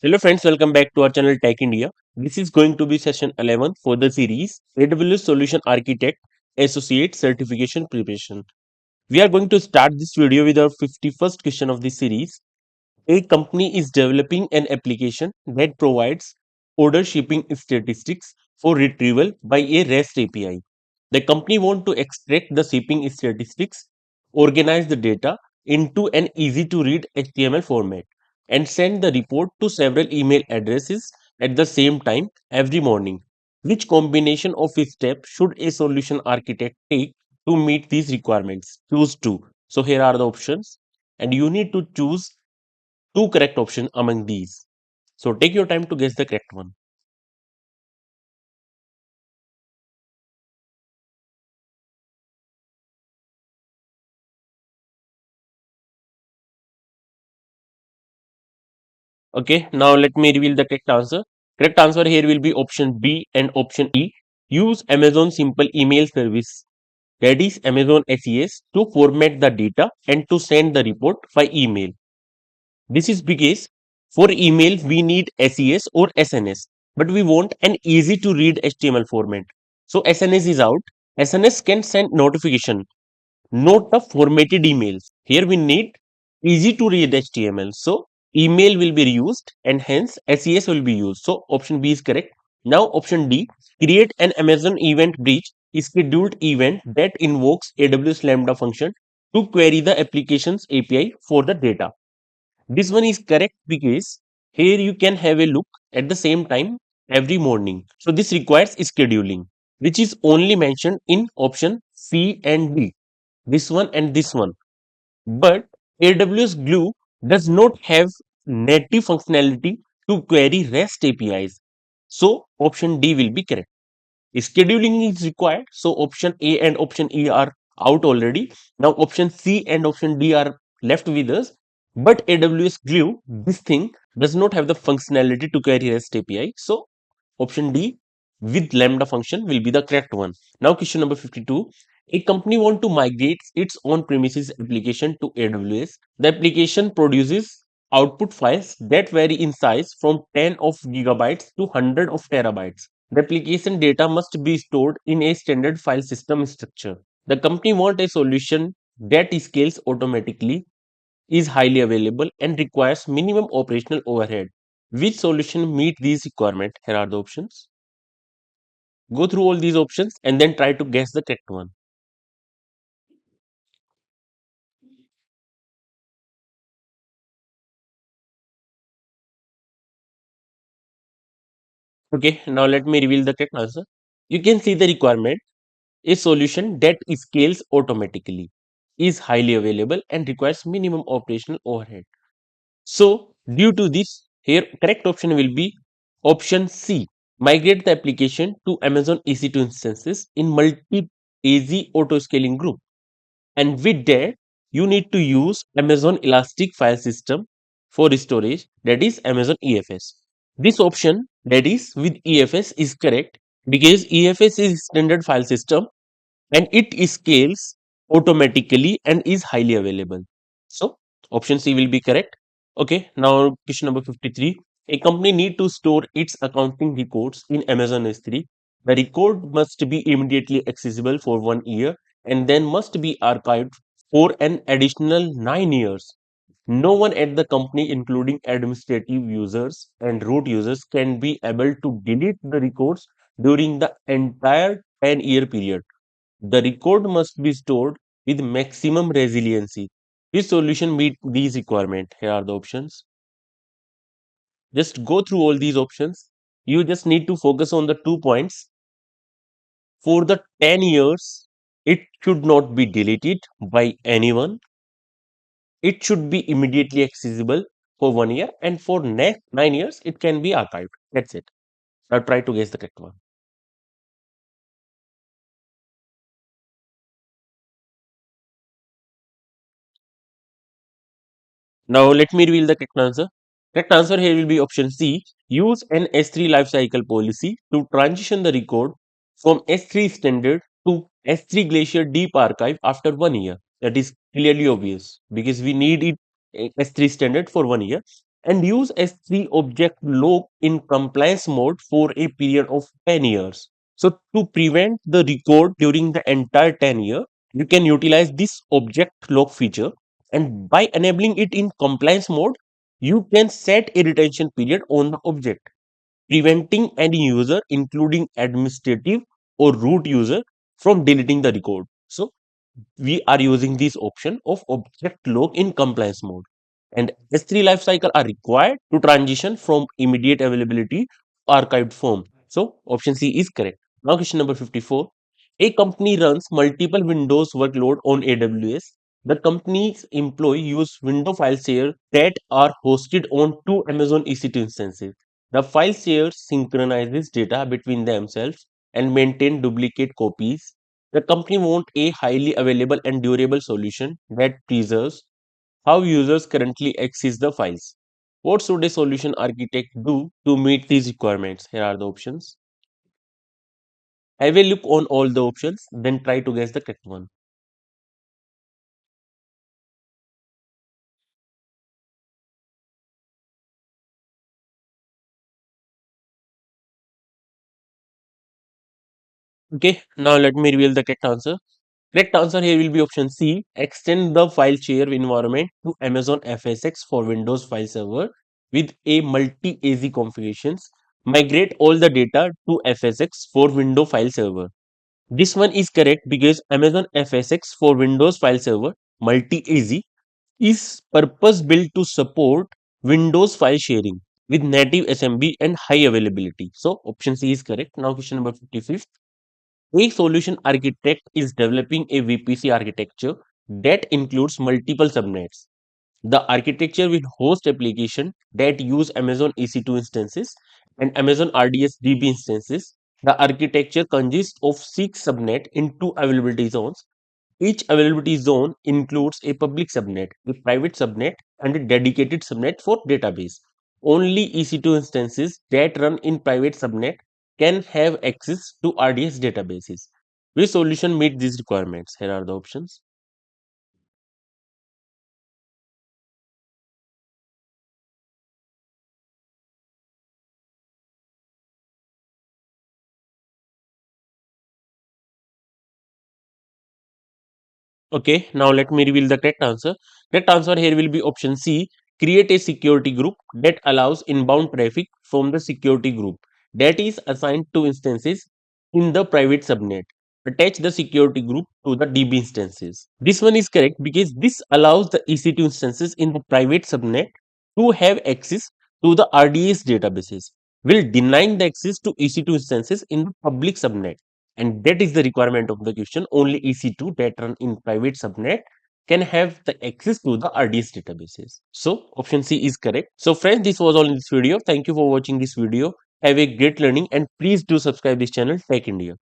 Hello friends, welcome back to our channel Tech India. This is going to be session 11 for the series AWS Solution Architect Associate Certification Preparation. We are going to start this video with our 51st question of this series. A company is developing an application that provides order shipping statistics for retrieval by a REST API. The company wants to extract the shipping statistics, organize the data into an easy to read HTML format, and send the report to several email addresses at the same time every morning. Which combination of steps should a solution architect take to meet these requirements? Choose two. So here are the options, and you need to choose two correct options among these. So take your time to guess the correct one. Okay, now let me reveal the correct answer. Correct answer here will be option B and option E. Use Amazon Simple Email Service, that is Amazon SES, to format the data and to send the report by email. This is because for email we need SES or SNS, but we want an easy to read HTML format. So SNS is out. SNS can send notification, not the formatted emails. Here we need easy to read HTML. So email will be used and hence SES will be used. So option B is correct. Now option D, create an Amazon event bridge, scheduled event that invokes AWS Lambda function to query the application's API for the data. This one is correct because here you can have a look at the same time every morning. So this requires scheduling, which is only mentioned in option C and D, this one and this one. But AWS Glue does not have native functionality to query REST APIs. So option D will be correct. Scheduling is required. So option A and option E are out already. Now option C and option D are left with us. But AWS Glue, this thing does not have the functionality to query REST API. So option D with Lambda function will be the correct one. Now question number 52. A company want to migrate its own premises application to AWS. The application produces output files that vary in size from 10 of gigabytes to 100 of terabytes. The application data must be stored in a standard file system structure. The company want a solution that scales automatically, is highly available, and requires minimum operational overhead. Which solution meet these requirements? Here are the options. Go through all these options and then try to guess the correct one. Okay, now let me reveal the correct answer. You can see the requirement: a solution that scales automatically, is highly available, and requires minimum operational overhead. So, due to this, here correct option will be option C. Migrate the application to Amazon EC2 instances in multi-AZ auto-scaling group. And with that, you need to use Amazon Elastic File System for storage, that is Amazon EFS. This option, that is with EFS, is correct because EFS is standard file system and it scales automatically and is highly available. So option C will be correct. Okay, now question number 53. A company need to store its accounting records in Amazon S3. The record must be immediately accessible for 1 year and then must be archived for an additional 9 years. No one at the company, including administrative users and root users, can be able to delete the records during the entire 10-year period. The record must be stored with maximum resiliency. This solution meet these requirements. Here are the options. Just go through all these options. You just need to focus on the 2 points. For the 10 years, it should not be deleted by anyone. It should be immediately accessible for 1 year, and for next 9 years, it can be archived. That's it. Now try to guess the correct one. Now let me reveal the correct answer. Correct answer here will be option C. Use an S3 lifecycle policy to transition the record from S3 standard to S3 Glacier Deep Archive after 1 year. That is clearly obvious because we need it S3 standard for 1 year. and use S3 object lock in compliance mode for a period of 10 years. So to prevent the record during the entire 10 year, you can utilize this object lock feature, and by enabling it in compliance mode, you can set a retention period on the object, preventing any user, including administrative or root user, from deleting the record. So we are using this option of object lock in compliance mode. And S3 lifecycle are required to transition from immediate availability to archived form. So option C is correct. Now question number 54. A company runs multiple Windows workload on AWS. The company's employee use window file share that are hosted on two Amazon EC2 instances. The file share synchronizes data between themselves and maintain duplicate copies. The company wants a highly available and durable solution that preserves how users currently access the files. What should a solution architect do to meet these requirements? Here are the options. Have a look on all the options, then try to guess the correct one. Okay, now let me reveal the correct answer. Correct answer here will be option C. Extend the file share environment to Amazon FSx for Windows file server with a multi-AZ configurations. Migrate all the data to FSx for Windows file server. This one is correct because Amazon FSx for Windows file server multi-AZ is purpose built to support Windows file sharing with native SMB and high availability. So option C is correct. Now question number 55. A solution architect is developing a VPC architecture that includes multiple subnets. The architecture will host applications that use Amazon EC2 instances and Amazon RDS DB instances. The architecture consists of 6 subnets in 2 availability zones. Each availability zone includes a public subnet, a private subnet, and a dedicated subnet for database. Only EC2 instances that run in private subnet can have access to RDS databases. Which solution meets these requirements? Here are the options. Okay, now let me reveal the correct answer. Correct answer here will be option C. Create a security group that allows inbound traffic from the security group that is assigned to instances in the private subnet. Attach the security group to the DB instances. This one is correct because this allows the EC2 instances in the private subnet to have access to the RDS databases, will denying the access to EC2 instances in the public subnet, and that is the requirement of the question. Only EC2 that run in private subnet can have the access to the RDS databases. So option C is correct. So friends, this was all in this video. Thank you for watching this video. Have a great learning and please do subscribe this channel Tech India.